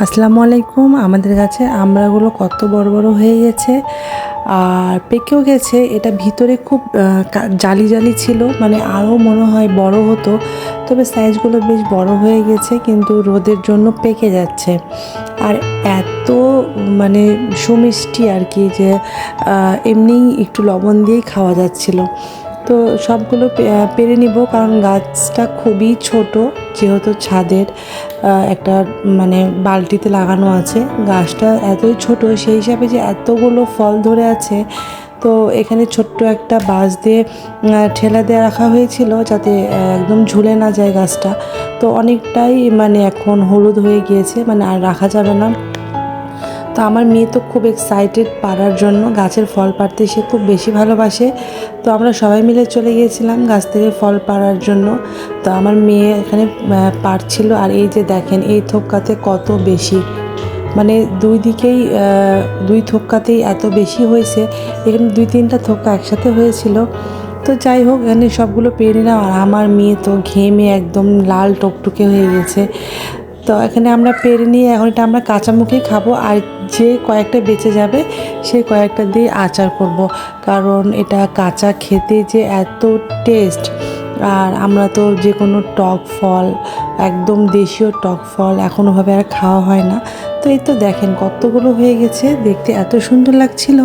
আসসালামু আলাইকুম। আমাদের গাছে আমড়াগুলো কত বড় বড় হয়ে গেছে আর পেকেও গেছে। এটা ভিতরে খুব জালি জালি ছিল, মানে আরও মনে হয় বড় হতো, তবে সাইজগুলো বেশ বড় হয়ে গেছে, কিন্তু রোদের জন্য পেকে যাচ্ছে। আর এত মানে সুমিষ্টি আর কি, যে এমনিই একটু লবণ দিয়েই খাওয়া যাচ্ছিল। তো সবগুলো পেরে নিব, কারণ গাছটা খুবই ছোট, যেহেতু ছাদের একটা মানে বালতিতে লাগানো আছে। গাছটা এতই ছোট, সেই হিসাবে যে এতগুলো ফল ধরে আছে। তো এখানে ছোট্ট একটা বাঁশ দিয়ে ঠেলা দিয়ে রাখা হয়েছিল, যাতে একদম ঝুলে না যায় গাছটা। তো অনেকটাই মানে এখন হলুদ হয়ে গিয়েছে, মানে আর রাখা যাবে না। তো আমার মেয়ে তো খুব এক্সাইটেড পাড়ার জন্য, গাছের ফল পাড়তে সে খুব বেশি ভালোবাসে। তো আমরা সবাই মিলে চলে গিয়েছিলাম গাছ থেকে ফল পাড়ার জন্য। তো আমার মেয়ে এখানে পাড়ছিল, আর এই যে দেখেন এই থোক্কাতে কত বেশি, মানে দুই দিকেই দুই থোক্কাতেই এত বেশি হয়েছে। এখানে দুই তিনটা থোক্কা একসাথে হয়েছিল। তো যাই হোক, এখানে সবগুলো পেরে নিলাম, আর আমার মেয়ে তো ঘেমে একদম লাল টকটকে হয়ে গেছে। তো এখানে আমরা পেরে নিয়ে এখন এটা আমরা কাঁচামুখেই খাবো, আর যে কয়েকটা বেঁচে যাবে সেই কয়েকটা দিয়ে আচার করব, কারণ এটা কাঁচা খেতে যে এত টেস্ট। আর আমরা তো যে কোনো টক ফল, একদম দেশীয় টক ফল এখনোভাবে আর খাওয়া হয় না। তো এই তো দেখেন কতগুলো হয়ে গেছে, দেখতে এত সুন্দর লাগছিল।